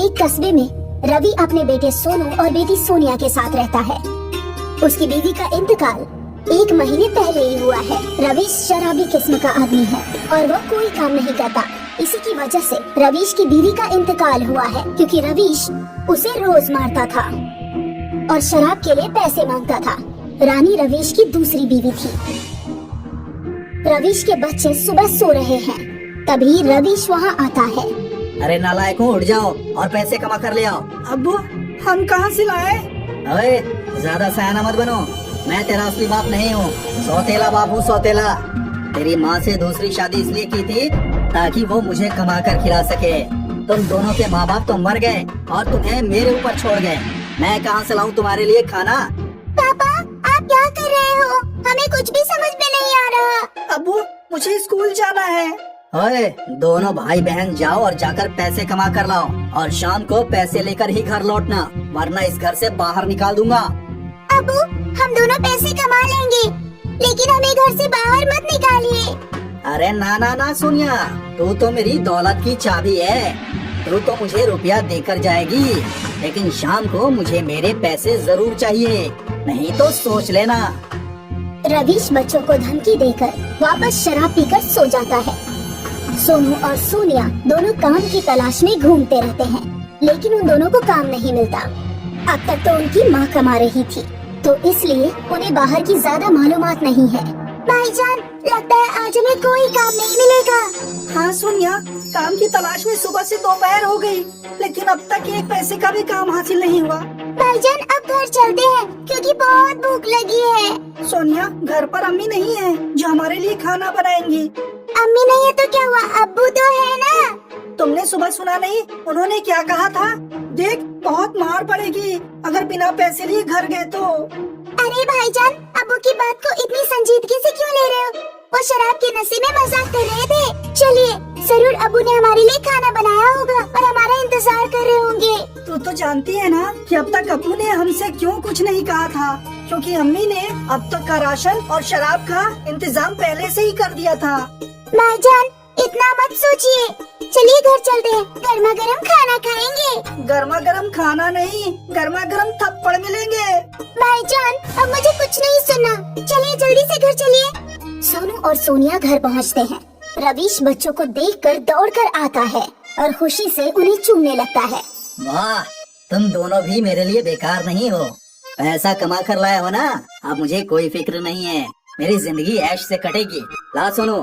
एक कस्बे में रवि अपने बेटे सोनू और बेटी सोनिया के साथ रहता है। उसकी बीवी का इंतकाल 1 महीने पहले ही हुआ है। रवीश शराबी किस्म का आदमी है और वो कोई काम नहीं करता। इसी की वजह से रवीश की बीवी का इंतकाल हुआ है, क्योंकि रवीश उसे रोज मारता था और शराब के लिए पैसे मांगता था। रानी रवीश की दूसरी बीवी थी। रवीश के बच्चे सुबह सो रहे हैं, तभी रवीश वहाँ आता है। अरे नालायकों, उठ जाओ और पैसे कमा कर ले आओ। अब्बू, हम कहाँ से लाए? अरे ज्यादा सयाना मत बनो, मैं तेरा असली बाप नहीं हूँ, सौतेला बाप हूँ, सौतेला। तेरी माँ से दूसरी शादी इसलिए की थी ताकि वो मुझे कमा कर खिला सके। तुम दोनों के माँ बाप तो मर गए और तुम्हें मेरे ऊपर छोड़ गए। मैं कहाँ से लाऊं तुम्हारे लिए खाना? पापा, आप क्या कर रहे हो? हमें कुछ भी समझ में नहीं आ रहा। अब्बू, मुझे स्कूल जाना है। ओए, दोनों भाई बहन जाओ और जाकर पैसे कमा कर लाओ और शाम को पैसे लेकर ही घर लौटना, वरना इस घर से बाहर निकाल दूंगा। अबू, हम दोनों पैसे कमा लेंगे, लेकिन हमें घर से बाहर मत निकालिए। अरे ना ना ना सोनिया, तू तो मेरी दौलत की चाबी है। तू तो मुझे रुपया देकर जाएगी, लेकिन शाम को मुझे मेरे पैसे जरूर चाहिए, नहीं तो सोच लेना। रवीश बच्चों को धमकी देकर वापस शराब पीकर सो जाता है। सोनू और सोनिया दोनों काम की तलाश में घूमते रहते हैं, लेकिन उन दोनों को काम नहीं मिलता। अब तक तो उनकी माँ कमा रही थी, तो इसलिए उन्हें बाहर की ज्यादा मालूमात नहीं है। भाईजान, लगता है आज हमें कोई काम नहीं मिलेगा। हाँ सोनिया, काम की तलाश में सुबह से दोपहर हो गई, लेकिन अब तक एक पैसे का भी काम हासिल नहीं हुआ। भाईजान, अब घर चलते हैं, क्योंकि बहुत भूख लगी है। सोनिया, घर पर अम्मी नहीं है जो हमारे लिए खाना बनाएंगी। अम्मी नहीं है तो क्या हुआ, अब्बू तो है ना। तुमने सुबह सुना नहीं उन्होंने क्या कहा था? देख, बहुत मार पड़ेगी अगर बिना पैसे लिए घर गए तो। अरे भाईजान, अब्बू की बात को इतनी संजीदगी से क्यों ले रहे हो? वो शराब के नशे में मजाक कर रहे थे। चलिए, जरूर अब्बू ने हमारे लिए खाना बनाया होगा और हमारा इंतजार कर रहे होंगे। तू तो जानती है ना कि अब तक अब्बू ने हमसे क्यों कुछ नहीं कहा था, क्योंकि अम्मी ने अब तक का राशन और शराब का इंतजाम पहले से ही कर दिया था। भाईजान, इतना मत सोचिए, चलिए घर चलते हैं, गर्मा गर्म खाना खाएंगे। गर्मा गर्म खाना नहीं, गर्मा गर्म थप्पड़ मिलेंगे। भाईजान, अब मुझे कुछ नहीं सुनना, चलिए जल्दी से घर चलिए। सोनू और सोनिया घर पहुंचते हैं। रवीश बच्चों को देखकर दौड़कर आता है और खुशी से उन्हें चूमने लगता है। वाह, तुम दोनों भी मेरे लिए बेकार नहीं हो। पैसा कमा कर लाए हो ना, अब मुझे कोई फिक्र नहीं है, मेरी जिंदगी ऐश से कटेगी। ला सोनू,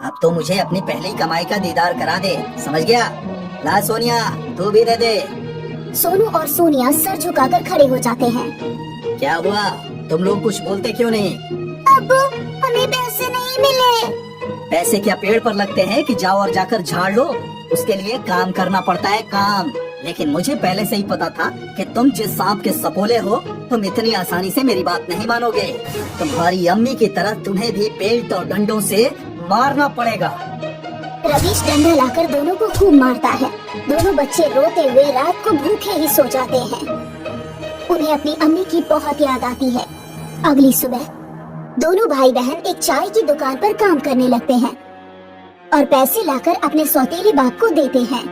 अब तो मुझे अपनी पहली कमाई का दीदार करा दे, समझ गया? ला सोनिया, तू भी दे दे। सोनू और सोनिया सर झुकाकर खड़े हो जाते हैं। क्या हुआ, तुम लोग कुछ बोलते क्यों नहीं? अब्बू, हमें पैसे नहीं मिले। पैसे क्या पेड़ पर लगते हैं कि जाओ और जाकर झाड़ लो? उसके लिए काम करना पड़ता है, काम। लेकिन मुझे पहले से ही पता था कि तुम जिस सांप के सपोले हो, तुम इतनी आसानी से मेरी बात नहीं मानोगे। तुम्हारी अम्मी की तरह तुम्हें भी बेल्ट और डंडों से मारना पड़ेगा। रवीश डंडा लाकर दोनों को खूब मारता है। दोनों बच्चे रोते हुए रात को भूखे ही सो जाते हैं। उन्हें अपनी अम्मी की बहुत याद आती है। अगली सुबह दोनों भाई बहन एक चाय की दुकान पर काम करने लगते हैं और पैसे लाकर अपने सौतेले बाप को देते हैं।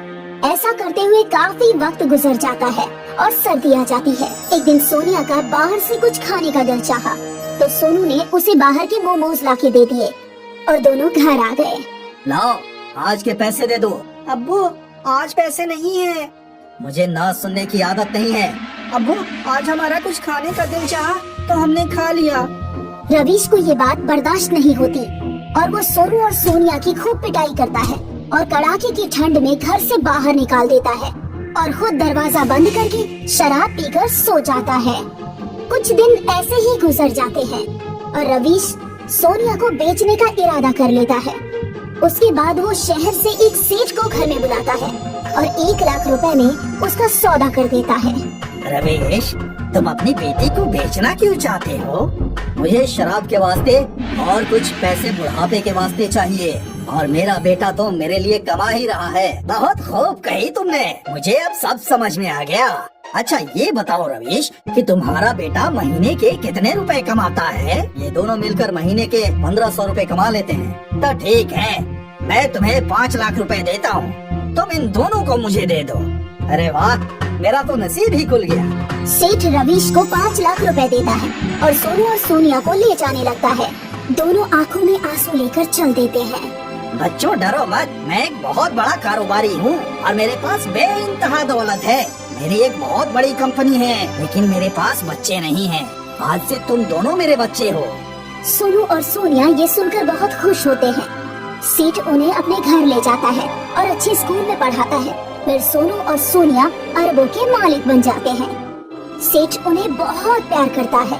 ऐसा करते हुए काफी वक्त गुजर जाता है और सर्दी आ जाती है। एक दिन सोनिया का बाहर से कुछ खाने का दिल चाहा, तो सोनू ने उसे बाहर के मोमोज लाके दे दिए और दोनों घर आ गए। लाओ, आज के पैसे दे दो। अब्बू, आज पैसे नहीं है। मुझे ना सुनने की आदत नहीं है। अब्बू, आज हमारा कुछ खाने का दिल चाहा तो हमने खा लिया। रवीश को ये बात बर्दाश्त नहीं होती और वो सोनू और सोनिया की खूब पिटाई करता है और कड़ाके की ठंड में घर से बाहर निकाल देता है और खुद दरवाजा बंद करके शराब पीकर सो जाता है। कुछ दिन ऐसे ही गुजर जाते हैं और रवीश सोनिया को बेचने का इरादा कर लेता है। उसके बाद वो शहर से एक सेठ को घर में बुलाता है और 1 लाख रुपए में उसका सौदा कर देता है। रवीश, तुम अपनी बेटी को बेचना क्यों चाहते हो? मुझे शराब के वास्ते और कुछ पैसे बुढ़ापे के वास्ते चाहिए, और मेरा बेटा तो मेरे लिए कमा ही रहा है। बहुत खूब कही तुमने, मुझे अब सब समझ में आ गया। अच्छा ये बताओ रवीश कि तुम्हारा बेटा महीने के कितने रुपए कमाता है? ये दोनों मिलकर महीने के 1500 रुपए कमा लेते हैं। तो ठीक है, मैं तुम्हें 5 लाख रुपए देता हूँ, तुम इन दोनों को मुझे दे दो। अरे वाह, मेरा तो नसीब ही खुल गया। सेठ रवीश को 5 लाख रुपए देता है और सोनू और सोनिया को ले जाने लगता है। दोनों आंखों में आंसू लेकर चल देते हैं। बच्चों डरो मत, मैं एक बहुत बड़ा कारोबारी हूँ और मेरे पास बेइंतहा दौलत है। मेरी एक बहुत बड़ी कंपनी है, लेकिन मेरे पास बच्चे नहीं हैं। आज से तुम दोनों मेरे बच्चे हो। सोनू और सोनिया ये सुनकर बहुत खुश होते हैं। सेठ उन्हें अपने घर ले जाता है और अच्छे स्कूल में पढ़ाता है। फिर सोनू और सोनिया अरबों के मालिक बन जाते हैं। सेठ उन्हें बहुत प्यार करता है।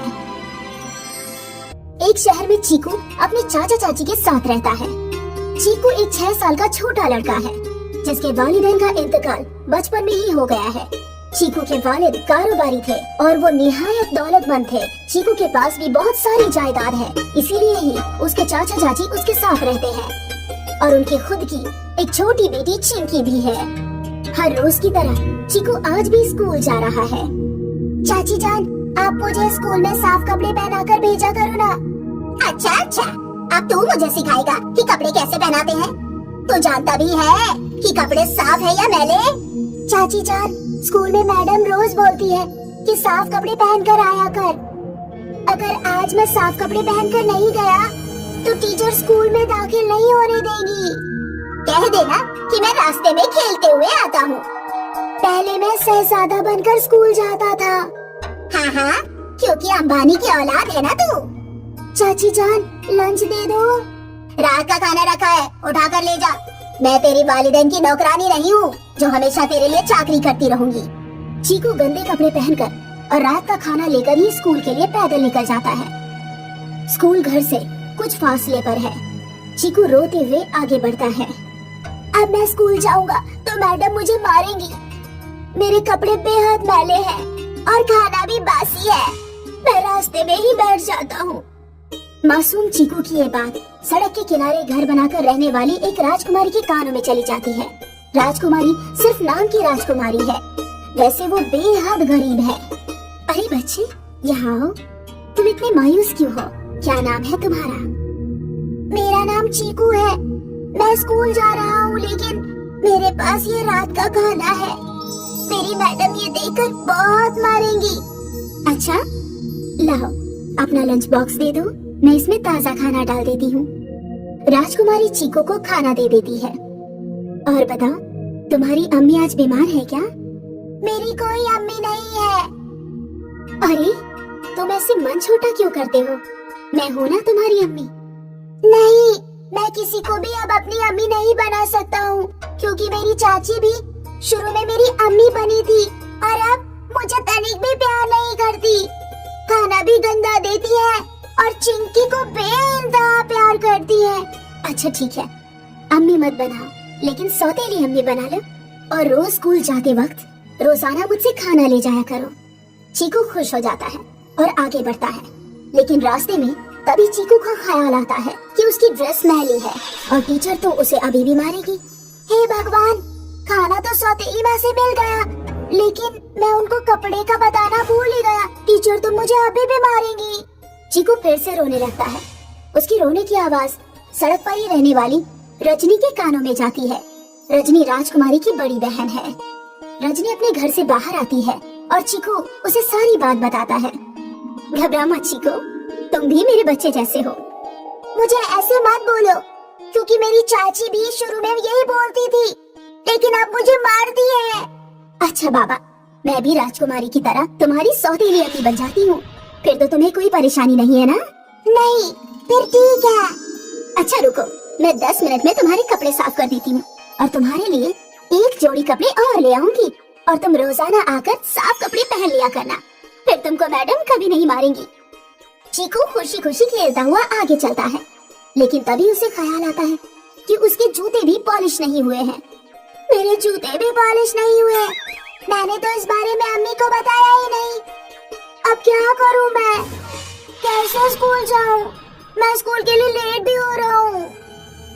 एक शहर में चीकू अपने चाचा चाची के साथ रहता है। चीकू एक 6 साल का छोटा लड़का है, जिसके वालिदैन का इंतकाल बचपन में ही हो गया है। चीकू के वालिद कारोबारी थे और वो निहायत दौलतमंद थे। चीकू के पास भी बहुत सारी जायदाद है, इसीलिए ही उसके चाचा चाची उसके साथ रहते हैं और उनकी खुद की एक छोटी बेटी चिंकी भी है। हर रोज की तरह चीकू आज भी स्कूल जा रहा है। चाची जान, आप मुझे स्कूल में साफ कपड़े पहनाकर भेजा करो ना। अच्छा अच्छा, अब तू मुझे सिखाएगा कि कपड़े कैसे पहनाते हैं। तू जानता भी है कि कपड़े साफ है या मैले। चाची जान, स्कूल में मैडम रोज बोलती है कि साफ कपड़े पहनकर आया कर। अगर आज मैं साफ कपड़े पहनकर नहीं गया तो टीचर स्कूल में दाखिल नहीं होने देगी। कह देना कि मैं रास्ते में खेलते हुए आता हूँ। पहले मैं शहजादा बनकर स्कूल जाता था। हाँ हाँ, क्योंकि अंबानी की औलाद है ना तू। चाची जान, लंच दे दो। रात का खाना रखा है, उठा कर ले जा। मैं तेरी वालिदैन की नौकरानी नहीं हूँ जो हमेशा तेरे लिए चाकरी करती रहूंगी। चीकू गंदे कपड़े पहनकर और रात का खाना लेकर ही स्कूल के लिए पैदल निकल जाता है। स्कूल घर से कुछ फासले पर है। चीकू रोते हुए आगे बढ़ता है। अब मैं स्कूल जाऊंगा तो मैडम मुझे मारेंगी। मेरे कपड़े बेहद मैले हैं और खाना भी बासी है। मैं रास्ते में ही बैठ जाता हूँ। मासूम चीकू की ये बात सड़क के किनारे घर बनाकर रहने वाली एक राजकुमारी के कानों में चली जाती है। राजकुमारी सिर्फ नाम की राजकुमारी है, वैसे वो बेहद गरीब है। अरे बच्चे, यहाँ आओ। तुम इतने मायूस क्यों हो? क्या नाम है तुम्हारा? मेरा नाम चीकू है। मैं स्कूल जा रहा हूँ, लेकिन मेरे पास ये रात का खाना है। मेरी मैडम ये देखकर बहुत मारेंगी। अच्छा, लाओ अपना लंच बॉक्स दे दो, मैं इसमें ताज़ा खाना डाल देती हूँ। राजकुमारी चीकू को खाना दे देती है। और बताओ, तुम्हारी अम्मी आज बीमार है क्या? मेरी कोई अम्मी नहीं है। अरे, तुम ऐसे मन छोटा क्यों करते हो? मैं हूँ ना तुम्हारी अम्मी। नहीं, मैं किसी को भी अब अपनी अम्मी नहीं बना सकता हूँ, क्योंकि मेरी चाची भी शुरू में मेरी अम्मी बनी थी और अब मुझे तनिक भी प्यार नहीं करती। खाना भी गंदा देती है और चिंकी को बेइंतहा प्यार करती है। अच्छा ठीक है, अम्मी मत बनाओ, लेकिन सौतेली अम्मी बना लो और रोज स्कूल जाते वक्त रोजाना मुझसे खाना ले जाया करो। चीकू खुश हो जाता है और आगे बढ़ता है, लेकिन रास्ते में तभी चीकू का ख्याल आता है कि उसकी ड्रेस मैली है और टीचर तो उसे अभी भी मारेगी। हे भगवान, खाना तो सौतेली माँ से मिल गया, लेकिन मैं उनको कपड़े का बताना भूल ही गया। टीचर तो मुझे अभी भी मारेंगी। चीकू फिर से रोने लगता है। उसकी रोने की आवाज सड़क पर ही रहने वाली रजनी के कानों में जाती है। रजनी राजकुमारी की बड़ी बहन है। रजनी अपने घर से बाहर आती है और चीकू उसे सारी बात बताता है। घबरा मत चीकू, तुम भी मेरे बच्चे जैसे हो। मुझे ऐसे मत बोलो, क्योंकि मेरी चाची भी शुरू में यही बोलती थी, लेकिन अब मुझे मारती है। अच्छा बाबा, मैं भी राजकुमारी की तरह तुम्हारी सौतेली अम्मी बन जाती हूँ, फिर तो तुम्हें कोई परेशानी नहीं है ना? नहीं, फिर ठीक है। अच्छा रुको, मैं 10 मिनट में तुम्हारे कपड़े साफ कर देती हूँ और तुम्हारे लिए एक जोड़ी कपड़े और ले आऊंगी और तुम रोजाना आकर साफ कपड़े पहन लिया करना, फिर तुमको मैडम कभी नहीं मारेंगी। चीकू खुशी खुशी खेलता हुआ आगे चलता है, लेकिन तभी उसे ख्याल आता है कि उसके जूते भी पॉलिश नहीं हुए हैं। मेरे जूते भी पॉलिश नहीं हुए। मैंने तो इस बारे में अम्मी को बताया ही नहीं। अब क्या करूं मैं? कैसे स्कूल जाऊं? मैं स्कूल के लिए लेट भी हो रहा हूँ।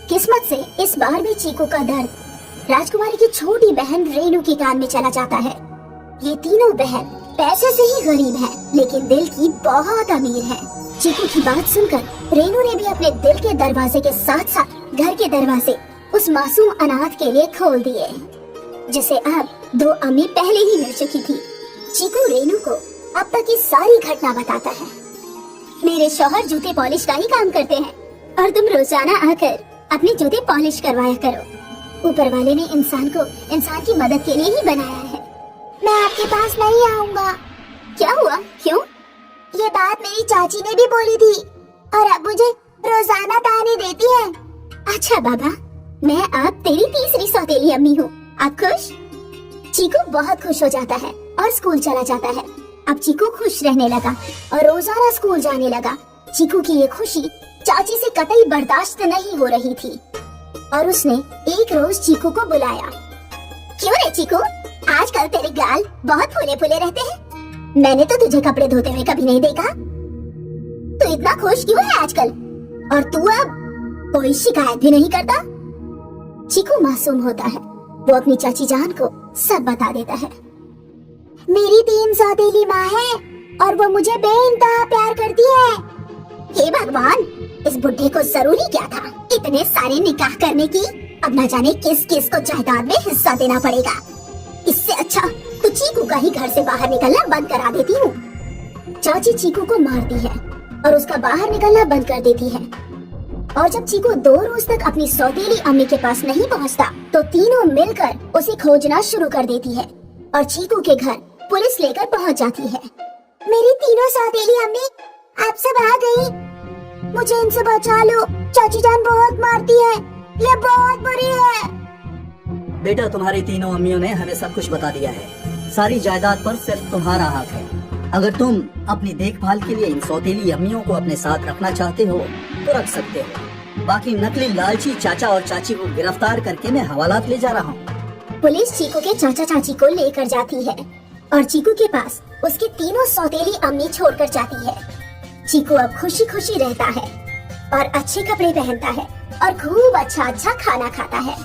किस्मत से इस बार भी चीकू का दर्द राजकुमारी की छोटी बहन रेनू के कान में चला जाता है। ये तीनों बहन पैसे से ही गरीब हैं, लेकिन दिल की बहुत अमीर हैं। चीकू की बात सुनकर रेनू ने भी अपने दिल के दरवाजे के साथ साथ घर के दरवाजे उस मासूम अनाथ के लिए खोल दिए। जिसे अब 2 अम्मी पहले ही मिल चुकी थी। चीकू रेनू को अब तक की सारी घटना बताता है। मेरे शौहर जूते पॉलिश का ही काम करते हैं और तुम रोजाना आकर अपने जूते पॉलिश करवाया करो। ऊपर वाले ने इंसान को इंसान की मदद के लिए ही बनाया है। मैं आपके पास नहीं आऊंगा। क्या हुआ, क्यों? ये बात मेरी चाची ने भी बोली थी और अब मुझे रोजाना ताने देती है। अच्छा बाबा, मैं अब तेरी तीसरी सौतेली अम्मी हूँ। अब खुश? चीकू बहुत खुश हो जाता है और स्कूल चला जाता है। अब चीकू खुश रहने लगा और रोजाना स्कूल जाने लगा। चीकू की ये खुशी चाची से कतई बर्दाश्त नहीं हो रही थी और उसने एक रोज चीकू को बुलाया। क्यों रे चीकू, आजकल तेरे गाल बहुत फूले फूले रहते हैं। मैंने तो तुझे कपड़े धोते हुए कभी नहीं देखा। तू इतना खुश क्यों है आजकल? और तू अब कोई शिकायत भी नहीं करता? चीकू मासूम होता है। वो अपनी चाची जान को सब बता देता है। मेरी 3 सौतेली माँ है और वो मुझे बेइंतहा प्यार करती है। हे भगवान, इस बुढ़े को जरूरी क्या था इतने सारे निकाह करने की? अब न जाने किस किस को जायदाद में हिस्सा देना पड़ेगा। इससे अच्छा तो चीकू का ही घर से बाहर निकलना बंद करा देती हूँ। चाची चीकू को मारती है और उसका बाहर निकलना बंद कर देती है। और जब चीकू 2 रोज तक अपनी सौतेली अम्मी के पास नहीं पहुँचता तो तीनों मिलकर उसे खोजना शुरू कर देती है और चीकू के घर पुलिस लेकर पहुँच जाती है। मेरी तीनों सौतेली अम्मी आप सब आ गई। मुझे इनसे बचा लो, चाची जान बहुत मारती है, ये बहुत बुरी है। बेटा, तुम्हारी तीनों अम्मियों ने हमें सब कुछ बता दिया है। सारी जायदाद पर सिर्फ तुम्हारा हक है। अगर तुम अपनी देखभाल के लिए इन सौतेली अम्मियों को अपने साथ रखना चाहते हो तो रख सकते हो। बाकी नकली लालची चाचा और चाची को गिरफ्तार करके मैं हवालात ले जा रहा हूँ। पुलिस चीकू के चाचा चाची को लेकर जाती है और चीकू के पास उसकी तीनों सौतेली अम्मी छोड़कर जाती है। चीकू अब खुशी खुशी रहता है और अच्छे कपड़े पहनता है और खूब अच्छा अच्छा खाना खाता है।